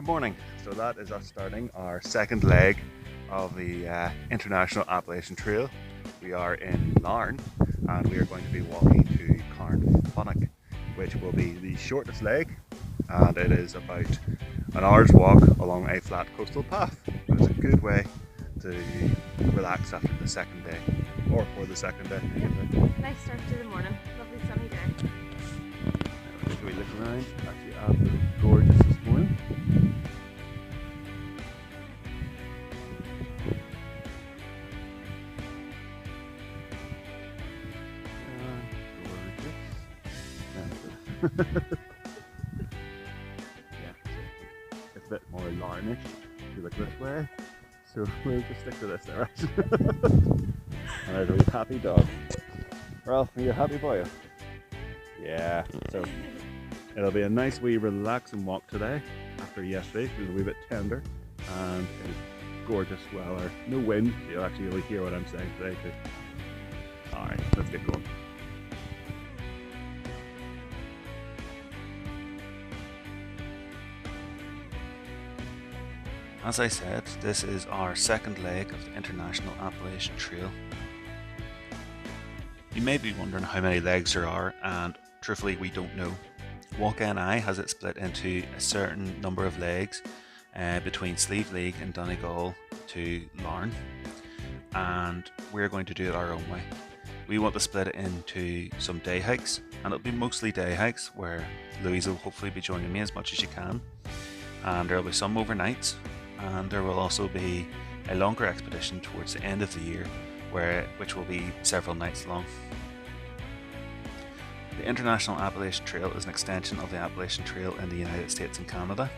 Good morning. So that is us starting our second leg of the International Appalachian Trail. We are in Larne and we are going to be walking to Churn, which will be the shortest leg, and it is about an hour's walk along a flat coastal path. It's a good way to relax after the second day, or for the second day. Nice start to the morning, lovely sunny day. If we look around, actually absolutely gorgeous this morning. Yeah, it's a bit more Larnish if you look this way, so we'll just stick to this direction. And there's a really happy dog. Ralph, are you a happy boy? Yeah, so it'll be a nice wee relaxing walk today after yesterday. It was a wee bit tender and it's gorgeous weather, no wind. You'll actually really hear what I'm saying today too. Alright, let's get going. As I said, this is our second leg of the International Appalachian Trail. You may be wondering how many legs there are, and truthfully we don't know. Walk NI has it split into a certain number of legs between Slieve League and Donegal to Larne, and we're going to do it our own way. We want to split it into some day hikes, and it'll be mostly day hikes where Louise will hopefully be joining me as much as she can, and there will be some overnights, and there will also be a longer expedition towards the end of the year which will be several nights long. The International Appalachian Trail is an extension of the Appalachian Trail in the United States and Canada,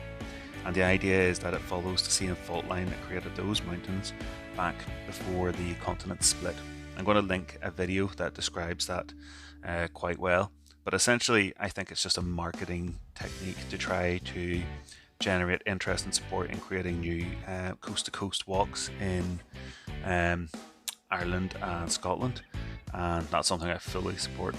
and the idea is that it follows the sea and fault line that created those mountains back before the continents split. I'm going to link a video that describes that quite well, but essentially I think it's just a marketing technique to try to generate interest and support in creating new coast-to-coast walks in Ireland and Scotland, and that's something I fully support.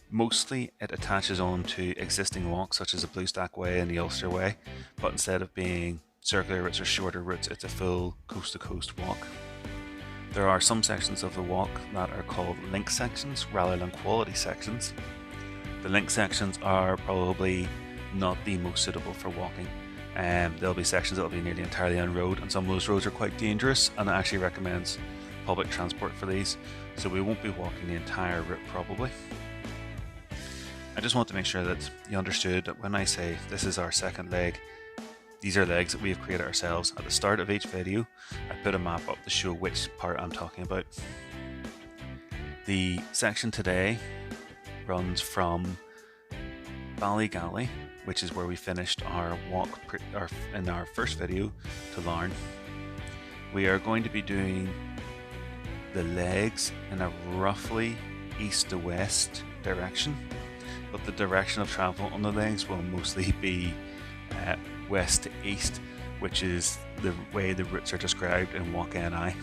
Mostly it attaches on to existing walks such as the Blue Stack Way and the Ulster Way, but instead of being circular routes or shorter routes, it's a full coast-to-coast walk. There are some sections of the walk that are called link sections rather than quality sections. The link sections are probably not the most suitable for walking. There'll be sections that will be nearly entirely on road, and some of those roads are quite dangerous, and it actually recommends public transport for these, so we won't be walking the entire route probably. I just want to make sure that you understood that when I say this is our second leg, these are legs that we have created ourselves. At the start of each video, I put a map up to show which part I'm talking about. The section today runs from Ballygally, which is where we finished our walk in our first video, to Larne. We are going to be doing the legs in a roughly east to west direction, but the direction of travel on the legs will mostly be west to east, which is the way the routes are described in Walk NI,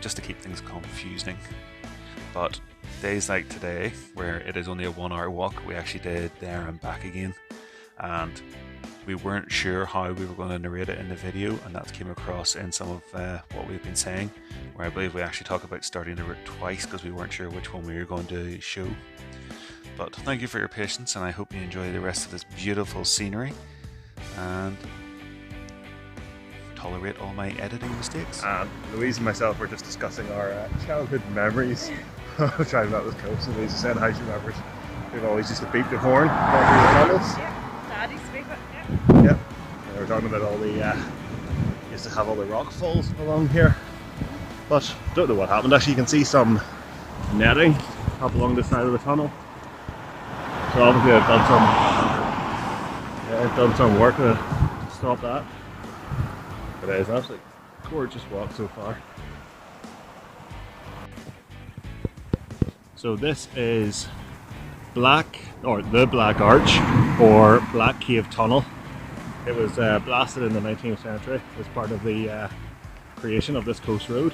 just to keep things confusing. But days like today, where it is only a 1 hour walk, we actually did there and back again, and we weren't sure how we were going to narrate it in the video, and that came across in some of what we've been saying, where I believe we actually talk about starting the route twice because we weren't sure which one we were going to show. But thank you for your patience, and I hope you enjoy the rest of this beautiful scenery and tolerate all my editing mistakes. Louise and myself were just discussing our childhood memories of driving up this coast, and Louise was saying how she remembers we've always used to beep the horn while we were on this. Dad used to be Yep. We were talking about all the used to have all the rock falls along here, but don't know what happened. Actually, you can see some netting up along the side of the tunnel. So obviously I've done some work to stop that. But it is an absolutely gorgeous walk so far. So this is the Black Arch, or Black Cave Tunnel. It was blasted in the 19th century as part of the creation of this coast road,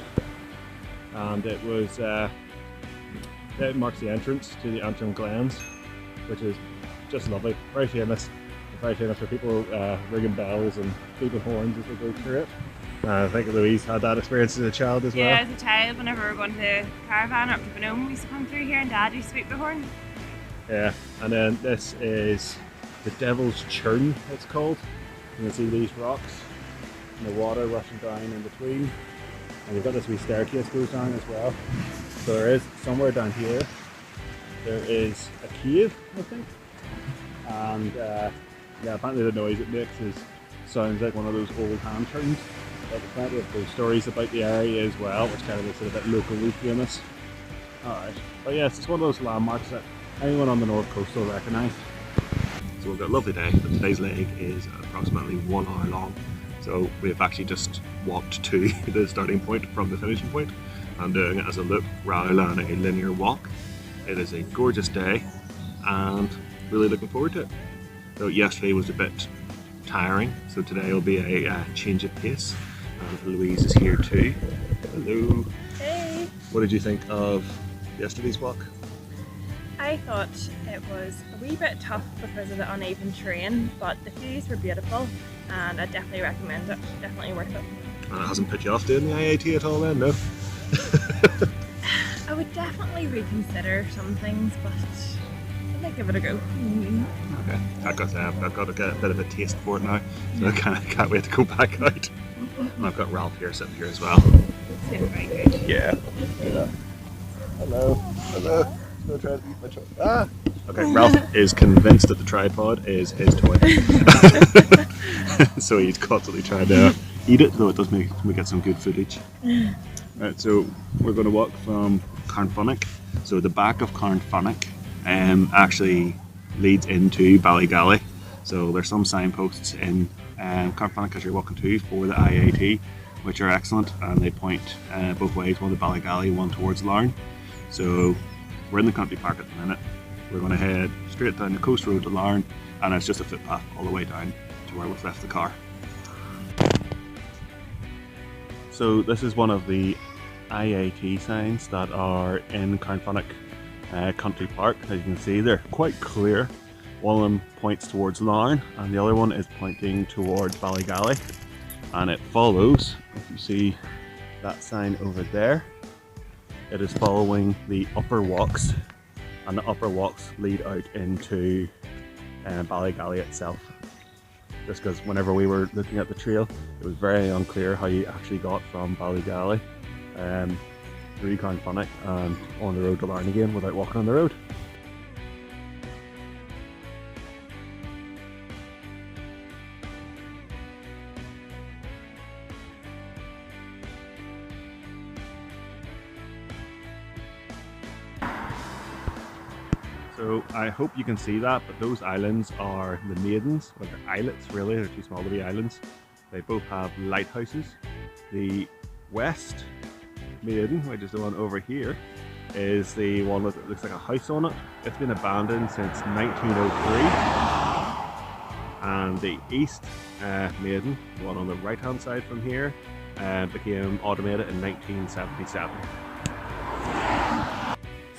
and it marks the entrance to the Antrim Glens, which is just lovely, very famous. In very famous for people ringing bells and beeping horns as they go through it. I think Louise had that experience as a child as well. Yeah, as a child, whenever we were going to the caravan up to Benome, we used to come through here and Dad used to sweep the horn. Yeah, and then this is the Devil's Churn, it's called. You can see these rocks and the water rushing down in between. And we've got this wee staircase goes down as well. So there is somewhere down here, there is a cave, I think. And yeah, apparently the noise it makes sounds like one of those old hand turns. But there's plenty of those stories about the area as well, which kind of makes it a bit locally famous. Alright, but yes, it's one of those landmarks that anyone on the north coast will recognise. So we've got a lovely day, but today's leg is approximately 1 hour long. So we've actually just walked to the starting point from the finishing point and doing it as a loop rather than a linear walk. It is a gorgeous day and really looking forward to it. So yesterday was a bit tiring, so today will be a change of pace. And Louise is here too. Hello. Hey! What did you think of yesterday's walk? I thought it was a wee bit tough because of the uneven terrain, but the views were beautiful and I definitely recommend it. Definitely worth it. And it hasn't put you off doing the IAT at all then, no? I would definitely reconsider some things, but I might give it a go. Okay, I've got to get a bit of a taste for it now, so I can't wait to go back out. And I've got Ralph here sitting here as well. Seems very good. Yeah. Hello. Hello. Go try to eat my chocolate. Ah! Okay, Ralph is convinced that the tripod is his toy. So he's constantly trying to eat it, though it does make we get some good footage. Right, so we're going to walk from Carnfunnick. So the back of Carnfunnick actually leads into Ballygally. So there's some signposts in Carnfunnick as you're walking to for the IAT, which are excellent, and they point both ways, one to Ballygally, one towards Larne. So we're in the country park at the minute. We're going to head straight down the coast road to Larne, and it's just a footpath all the way down to where we've left the car. So this is one of the IAT signs that are in Carnfunnick Country Park. As you can see, they're quite clear. One of them points towards Larne and the other one is pointing towards Ballygally. And it follows, if you see that sign over there, it is following the upper walks, and the upper walks lead out into Ballygally itself. Just because whenever we were looking at the trail, it was very unclear how you actually got from Ballygally through Carnfunnick and on the road to Larne again without walking on the road. So I hope you can see that, but those islands are the maidens, well they're islets really, they're too small to be islands. They both have lighthouses. The west maiden, which is the one over here, is the one with, it looks like a house on it. It's been abandoned since 1903. And the east maiden, the one on the right hand side from here, became automated in 1977.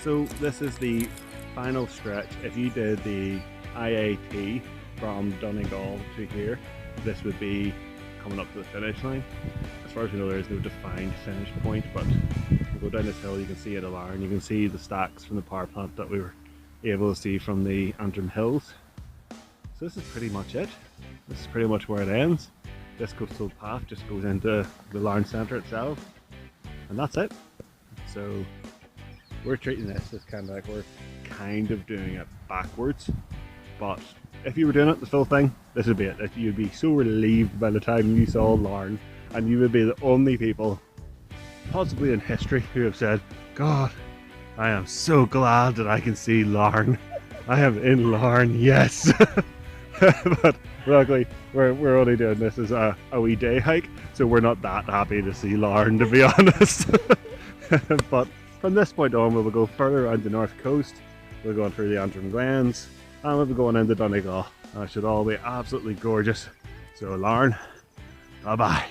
So this is the final stretch. If you did the IAT from Donegal to here, this would be coming up to the finish line. As far as we know, there is no defined finish point, but if you go down this hill, you can see it at Larne. You can see the stacks from the power plant that we were able to see from the Antrim Hills. So this is pretty much it. This is pretty much where it ends. This coastal path just goes into the Larne centre itself, and that's it. So we're treating this as kind of like we're kind of doing it backwards, but if you were doing it the full thing, this would be it. You'd be so relieved by the time you saw Larne, and you would be the only people possibly in history who have said, God, I am so glad that I can see Larne. I am in Larne, yes. But luckily we're only doing this as a wee day hike, so we're not that happy to see Larne, to be honest. But from this point on, we'll go further around the north coast. We're going through the Antrim Glens, and we'll be going into Donegal. That should all be absolutely gorgeous. So Larne, bye bye.